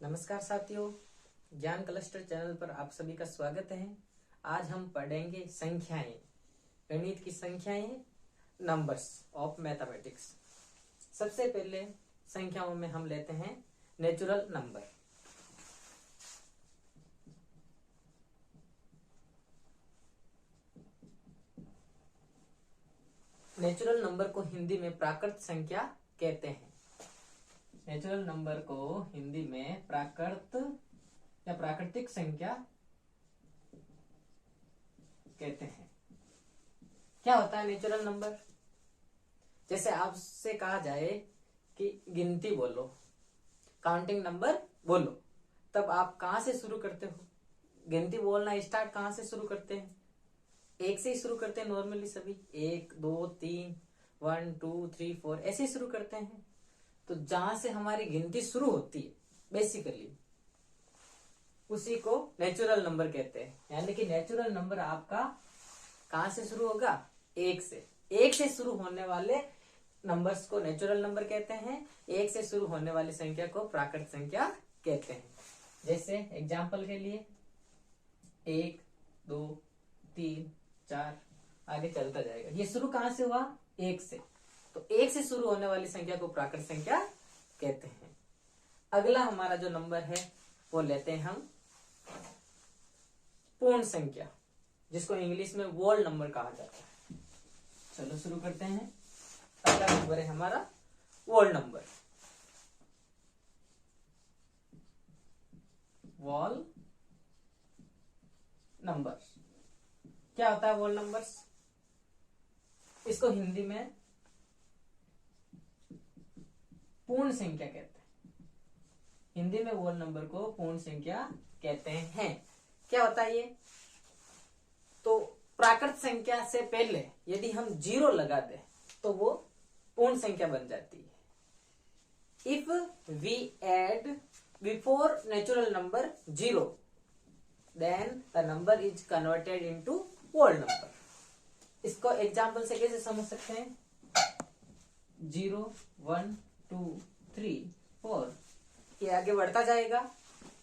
नमस्कार साथियों, ज्ञान क्लस्टर चैनल पर आप सभी का स्वागत है। आज हम पढ़ेंगे संख्याएं, गणित की संख्याएं, नंबर्स ऑफ मैथमेटिक्स। सबसे पहले संख्याओं में हम लेते हैं नेचुरल नंबर। नेचुरल नंबर को हिंदी में प्राकृत संख्या कहते हैं। नेचुरल नंबर को हिंदी में प्राकृत या प्राकृतिक संख्या कहते हैं। क्या होता है नेचुरल नंबर? जैसे आपसे कहा जाए कि गिनती बोलो, काउंटिंग नंबर बोलो, तब आप कहां से शुरू करते हो? गिनती बोलना स्टार्ट कहां से शुरू करते हैं? एक से ही शुरू करते हैं नॉर्मली सभी। 1 2 3 1 2 3 4 ऐसे ही शुरू करते हैं। तो जहां से हमारी गिनती शुरू होती है बेसिकली उसी को नेचुरल नंबर कहते हैं। यानी कि नेचुरल नंबर आपका कहां से शुरू होगा? एक से। एक से शुरू होने वाले नंबर्स को नेचुरल नंबर कहते हैं। एक से शुरू होने वाली संख्या को प्राकृत संख्या कहते हैं। जैसे एग्जाम्पल के लिए 1 2 3 4 आगे चलता जाएगा। ये शुरू कहां से हुआ? एक से। तो एक से शुरू होने वाली संख्या को प्राकृत संख्या कहते हैं। अगला हमारा जो नंबर है वो लेते हैं हम पूर्ण संख्या, जिसको इंग्लिश में वोल नंबर कहा जाता है। चलो शुरू करते हैं। अगला नंबर है हमारा वोल नंबर। वोल नंबर क्या होता है? वोल नंबर्स, इसको हिंदी में पूर्ण संख्या कहते हैं। हिंदी में वोल नंबर को पूर्ण संख्या कहते हैं। क्या होता है ये? तो प्राकृत संख्या से पहले यदि हम 0 लगा दें तो वो पूर्ण संख्या बन जाती है। If we add before natural number 0 then the number is converted into whole number. इसको एग्जाम्पल से कैसे समझ सकते हैं? 0 1 2 3 4 ये आगे बढ़ता जाएगा।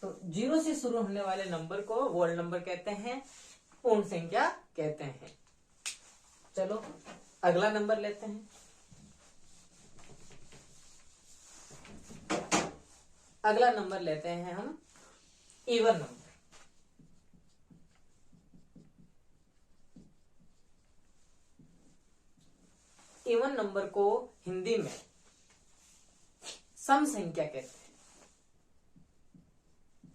तो 0 से शुरू होने वाले नंबर को वोल नंबर कहते हैं, पूर्ण संख्या कहते हैं। चलो अगला नंबर लेते हैं। अगला नंबर लेते हैं हम इवन नंबर। इवन नंबर को हिंदी में सम संख्या कहते हैं।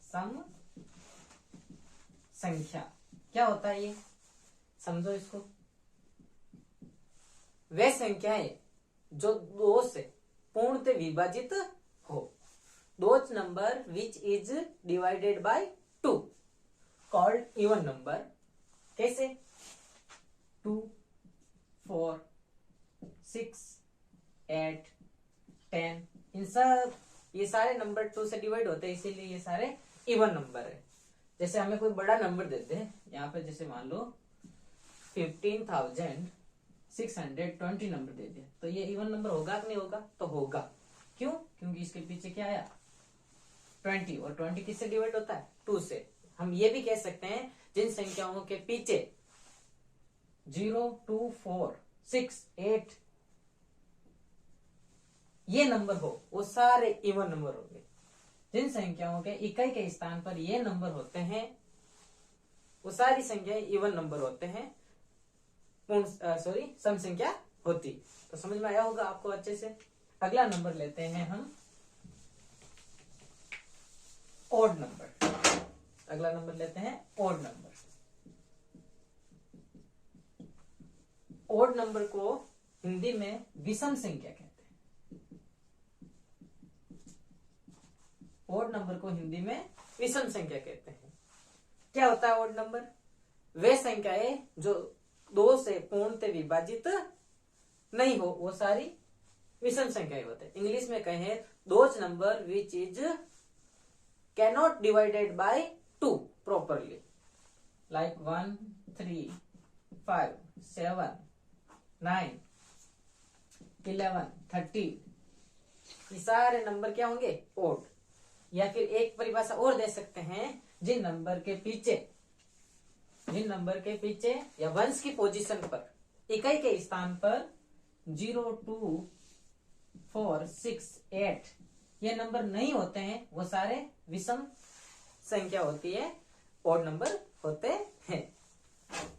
सम संख्या क्या होता है ये? समझो इसको। वे संख्याएं जो 2 से पूर्णतः विभाजित हो। Those number which is divided by 2 called even number. कैसे? 2 4 6 8 10 इन सब ये सारे नंबर 2 से डिवाइड होते हैं, इसीलिए ये सारे इवन नंबर है। जैसे हमें कोई बड़ा नंबर देते हैं, यहाँ पे जैसे मान लो 15,620 नंबर दे दिया, तो ये इवन नंबर होगा कि नहीं होगा? तो होगा। क्यों? क्योंकि इसके पीछे क्या आया? 20, और 20 किससे डिवाइड होता है? 2 से। हम ये भी कह सकते हैं जिन संख्याओं के पीछे 0 2 4 6 8 ये नंबर हो वो सारे इवन नंबर होंगे। जिन संख्याओं के इकाई के स्थान पर ये नंबर होते हैं वो सारी संख्याएं इवन नंबर होते हैं, सम संख्या होती। तो समझ में आया होगा आपको अच्छे से। अगला नंबर लेते हैं हम ओड नंबर। अगला नंबर लेते हैं ओड नंबर। ओड नंबर को हिंदी में विषम संख्या कहते हैं। ओड नंबर को हिंदी में विषम संख्या कहते हैं। क्या होता है ओड नंबर? वे संख्याएं जो 2 से पूर्णतः विभाजित नहीं हो वो सारी विषम संख्याएं होते हैं। इंग्लिश में कहें those number which is cannot divided by 2 properly, like 1 3 5 7 9 11 13 ये सारे नंबर क्या होंगे? ओड। या फिर एक परिभाषा और दे सकते हैं, जिन नंबर के पीछे या वंश की पोजीशन पर इकाई के स्थान पर 0, 2, 4, 6, 8 ये नंबर नहीं होते हैं, वो सारे विषम संख्या होती है, ऑड नंबर होते हैं।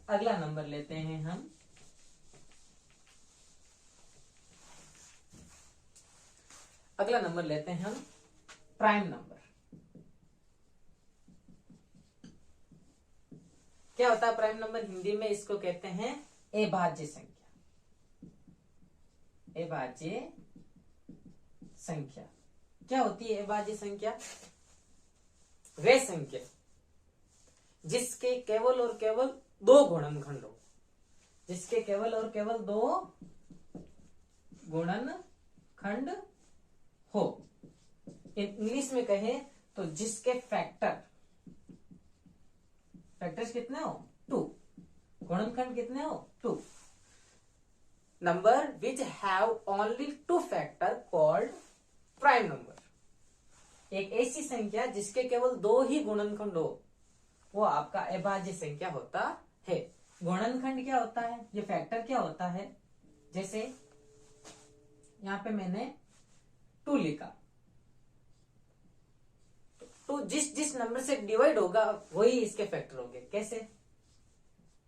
अगला नंबर लेते हैं हम, प्राइम नंबर। क्या होता है प्राइम नंबर? हिंदी में इसको कहते हैं अभाज्य संख्या। क्या होती है अभाज्य संख्या? वे संख्या जिसके केवल और केवल दो गुणनखंड हो। इंग्लिश में कहे तो जिसके फैक्टर्स कितने हो? 2। गुणनखंड कितने हो? 2। Number which have only 2 factor called prime number. एक ऐसी संख्या जिसके केवल 2 ही गुणनखंड हो, वो आपका अभाज्य संख्या होता है। गुणनखंड क्या होता है? ये फैक्टर क्या होता है? जैसे यहां पे मैंने 2 लिखा, तो जिस नंबर से डिवाइड होगा वही इसके फैक्टर होंगे। कैसे?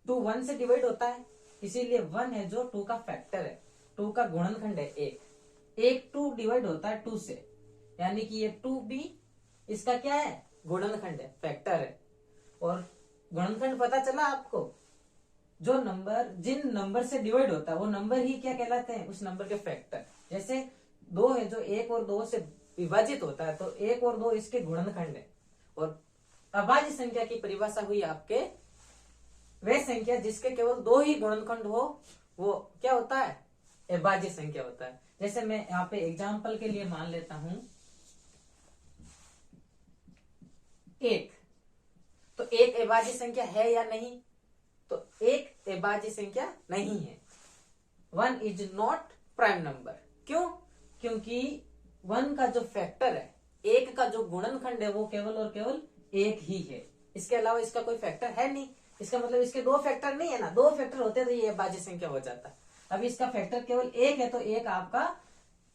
2 1 से डिवाइड होता है, इसीलिए 1 है जो 2 का फैक्टर है, 2 का गुणनखंड है 1। 2 डिवाइड होता है 2 से, यानी कि ये 2 भी इसका क्या है? गुणनखंड है, फैक्टर है। और गुणनखंड पता चला आपको? जो नंबर जिन नंबर से डिवाइड होता है वो नंबर ही क्या कहलाते हैं? उस नंबर के फैक्टर। जैसे 2 है जो 1 और 2 से विभाजित होता है, तो 1 और 2 इसके गुणनखंड है। और अभाज्य संख्या की परिभाषा हुई आपके वे संख्या जिसके केवल 2 ही गुणनखंड हो, वो क्या होता है? अभाज्य संख्या होता है। जैसे मैं यहाँ पे एग्जाम्पल के लिए मान लेता हूं 1, तो 1 अभाज्य संख्या है या नहीं? तो 1 अभाज्य संख्या नहीं है। 1 इज नॉट प्राइम नंबर। क्यों? क्योंकि 1 का जो फैक्टर है, 1 का जो गुणनखंड है, वो केवल और केवल 1 ही है। इसके अलावा इसका कोई फैक्टर है नहीं। इसका मतलब इसके 2 फैक्टर नहीं है ना। 2 फैक्टर होते तो ये अभाज्य संख्या हो जाता। अभी इसका फैक्टर केवल 1 है, तो 1 आपका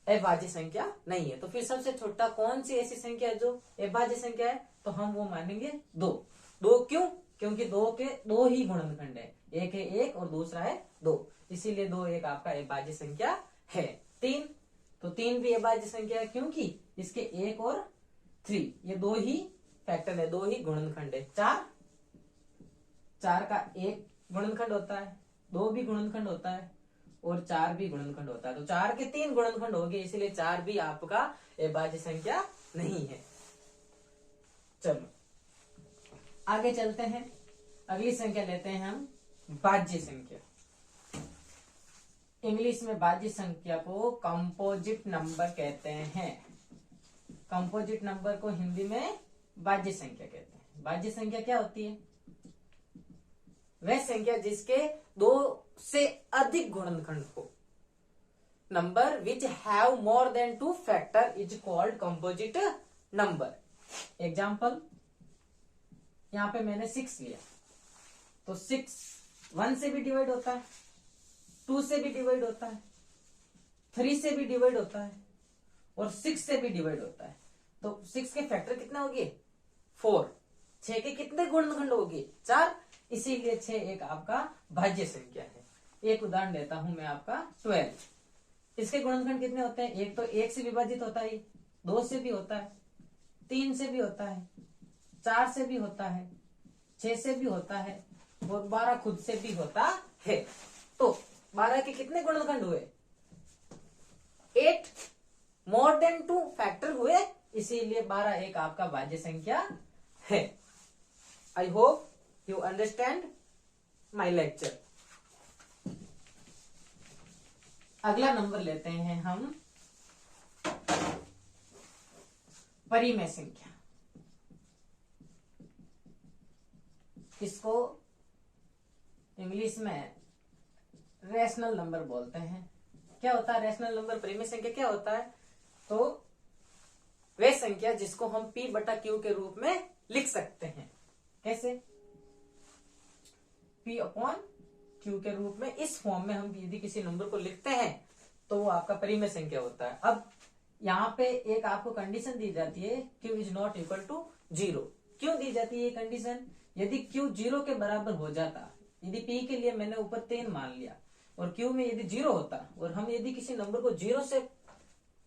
अभाज्य संख्या नहीं है। तो फिर सबसे छोटा कौन सी ऐसी संख्या है जो अभाज्य संख्या है? तो हम वो मानेंगे 2। 2 क्यों? क्योंकि 2 के 2 ही गुणनखंड है, एक है 1 और दूसरा है 2, इसीलिए 2 एक आपका अभाज्य संख्या है। 3, तो 3 भी अभाज्य संख्या है, क्योंकि इसके 1 और 3 ये 2 ही फैक्टर है, 2 ही गुणनखंड है। 4 का 1 गुणनखंड होता है, 2 भी गुणनखंड होता है और 4 भी गुणनखंड होता है। तो 4 के 3 गुणनखंड हो गए, इसीलिए 4 भी आपका अभाज्य संख्या नहीं है। चलो आगे चलते हैं। अगली संख्या लेते हैं हम भाज्य संख्या। इंग्लिश में भाज्य संख्या को कंपोजिट नंबर कहते हैं। कंपोजिट नंबर को हिंदी में भाज्य संख्या कहते हैं। भाज्य संख्या क्या होती है? वह संख्या जिसके 2 से अधिक गुणनखंड हो। Number which have more than 2 factor is called composite number. Example, यहां पे मैंने 6 लिया, तो 6 1 से भी डिवाइड होता है, 2 से भी डिवाइड होता है, 3 से भी डिवाइड होता है और 6 से भी डिवाइड होता है। तो 6 के फैक्टर कितने होंगे? 4। 6 के कितने गुणनखंड होंगे? 4, इसीलिए 6 एक आपका भाज्य संख्या है। एक उदाहरण देता हूं मैं आपका 12। इसके गुणनखंड कितने होते हैं? एक तो 1 से विभाजित होता है, 2 से भी होता है, 3 से भी होता है, 4 से भी होता है, 6 से भी होता है और 12 खुद से भी होता है। तो 12 के कितने गुणनखंड हुए? 8 मोर देन 2 फैक्टर हुए, इसीलिए 12 एक आपका भाज्य संख्या है। I hope you understand my lecture. अगला नंबर लेते हैं हम परिमेय संख्या। इसको इंग्लिश में रेशनल नंबर बोलते हैं। क्या होता है रेशनल नंबर? परिमेय संख्या क्या होता है? तो वे संख्या जिसको हम P बटा Q के रूप में लिख सकते हैं। कैसे? P अपॉन Q के रूप में इस फॉर्म में हम यदि किसी नंबर को लिखते हैं तो वो आपका परिमेय संख्या होता है। अब यहाँ पे एक आपको कंडीशन दी जाती है, Q is not equal to 0। क्यों दी जाती है ये कंडीशन? यदि Q 0 के बराबर हो जाता, यदि P के लिए मैंने ऊपर 3 मान लिया और Q में यदि 0 होता और हम यदि किसी नंबर को 0 से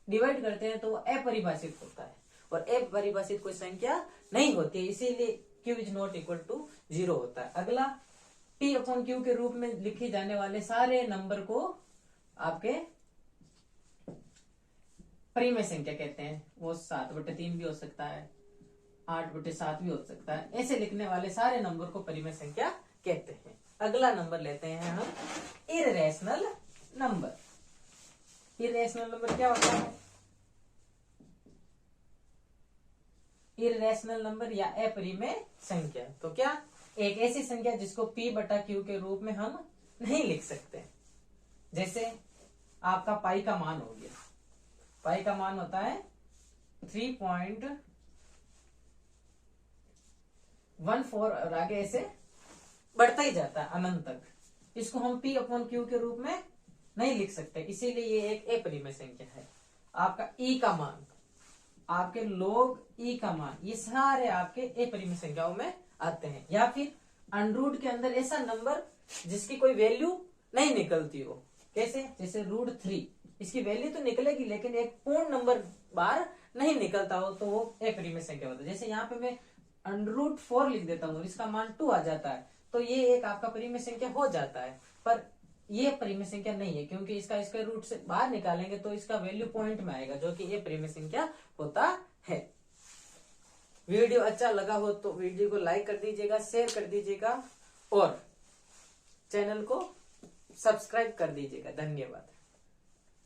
डिवाइड करते हैं तो वो अपरिभाषित होता है और अपरिभाषित कोई संख्या नहीं होती है, इसीलिए Q is not equal to 0 होता है। अगला, P अपॉन Q के रूप में लिखे जाने वाले सारे नंबर को आपके परिमेय संख्या कहते हैं। वो 7/3 भी हो सकता है, 8/7 भी हो सकता है। ऐसे लिखने वाले सारे नंबर को परिमेय संख्या कहते हैं। अगला नंबर लेते हैं हम इररेशनल नंबर। इररेशनल नंबर क्या होता है? इररेशनल नंबर या अपरिमेय संख्या तो क्या? एक ऐसी संख्या जिसको P बटा Q के रूप में हम नहीं लिख सकते। जैसे आपका पाई का मान हो गया, पाई का मान होता है 3.14 और आगे ऐसे बढ़ता ही जाता है अनंत तक। इसको हम P अपॉन Q के रूप में नहीं लिख सकते, इसीलिए ये एक अपरिमेय संख्या है। आपका E का मान, आपके log E का मान, ये सारे आपके अपरिमेय संख्याओं में आते हैं। या फिर अंडरूट के अंदर ऐसा नंबर जिसकी कोई वैल्यू नहीं निकलती हो। कैसे? जैसे √3, इसकी वैल्यू तो निकलेगी लेकिन एक पूर्ण नंबर बाहर नहीं निकलता हो तो वो अपरिमेय संख्या होता है। जैसे यहाँ पे मैं √4 लिख देता हूँ, इसका मान 2 आ जाता है तो ये एक आपका परिमेय संख्या हो जाता है, पर ये परिमेय संख्या नहीं है क्योंकि इसका स्क्वायर रूट से बाहर निकालेंगे तो इसका वैल्यू पॉइंट में आएगा, जो कि ये परिमेय संख्या होता है। वीडियो अच्छा लगा हो तो वीडियो को लाइक कर दीजिएगा, शेयर कर दीजिएगा और चैनल को सब्सक्राइब कर दीजिएगा। धन्यवाद।